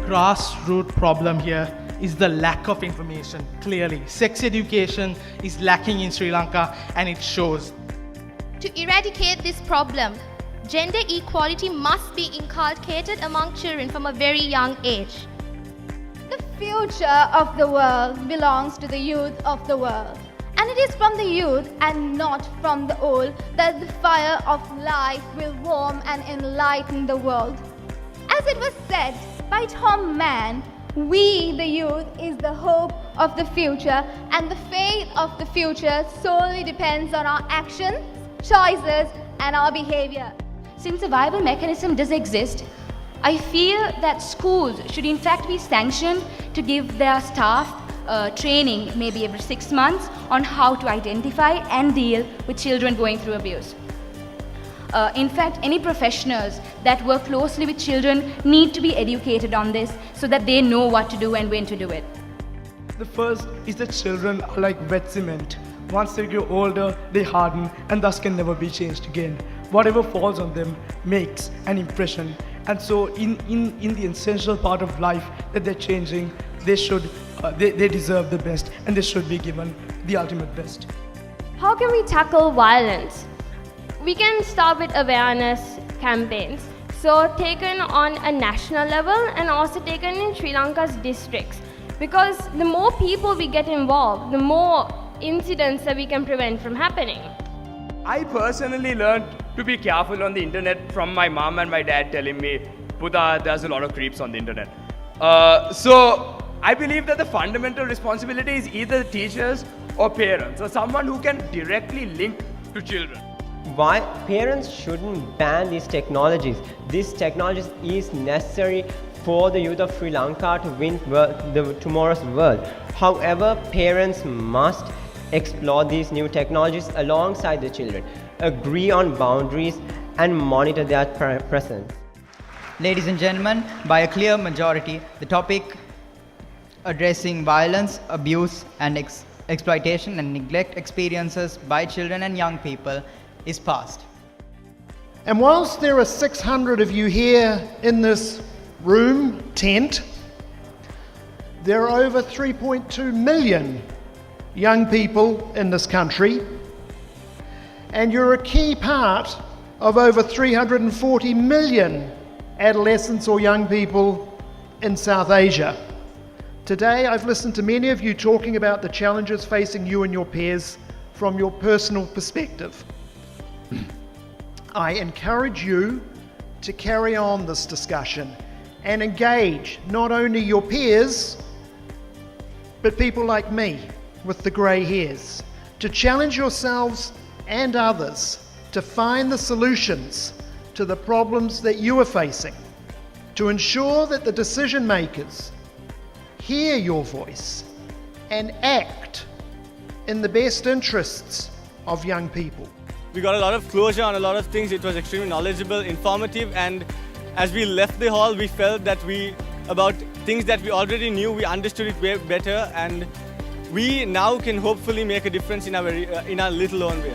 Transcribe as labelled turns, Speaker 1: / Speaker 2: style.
Speaker 1: grassroots problem here is the lack of information, clearly. Sex education is lacking in Sri Lanka and it shows.
Speaker 2: To eradicate this problem, gender equality must be inculcated among children from a very young age.
Speaker 3: The future of the world belongs to the youth of the world. And it is from the youth and not from the old that the fire of life will warm and enlighten the world. As it was said by Tom Mann, we, the youth, is the hope of the future, and the fate of the future solely depends on our actions, choices, and our behavior.
Speaker 4: Since a viable mechanism does exist, I feel that schools should in fact be sanctioned to give their staff training maybe every 6 months on how to identify and deal with children going through abuse. In fact, any professionals that work closely with children need to be educated on this so that they know what to do and when to do it.
Speaker 5: The first is that children are like wet cement. Once they grow older, they harden and thus can never be changed again. Whatever falls on them makes an impression. And so in the essential part of life that they're changing, they deserve the best and they should be given the ultimate best.
Speaker 6: How can we tackle violence? We can start with awareness campaigns, so taken on a national level and also taken in Sri Lanka's districts. Because the more people we get involved, the more incidents that we can prevent from happening.
Speaker 7: I personally learned to be careful on the internet from my mom and my dad telling me, Puta, there's a lot of creeps on the internet. So I believe that the fundamental responsibility is either teachers or parents or someone who can directly link to children.
Speaker 8: Why parents shouldn't ban these technologies? These technologies is necessary for the youth of Sri Lanka to win tomorrow's world. However, parents must explore these new technologies alongside the children, agree on boundaries and monitor their presence.
Speaker 9: Ladies and gentlemen, by a clear majority, the topic addressing violence, abuse and exploitation and neglect experiences by children and young people is passed.
Speaker 10: And whilst there are 600 of you here in this room, tent, there are over 3.2 million young people in this country, and you're a key part of over 340 million adolescents or young people in South Asia. Today, I've listened to many of you talking about the challenges facing you and your peers from your personal perspective. I encourage you to carry on this discussion and engage not only your peers, but people like me with the grey hairs, to challenge yourselves and others to find the solutions to the problems that you are facing, to ensure that the decision makers hear your voice and act in the best interests of young people.
Speaker 11: We got a lot of closure on a lot of things. It was extremely knowledgeable, informative, and as we left the hall, we felt that about things that we already knew, we understood it way better, and we now can hopefully make a difference in our little own way.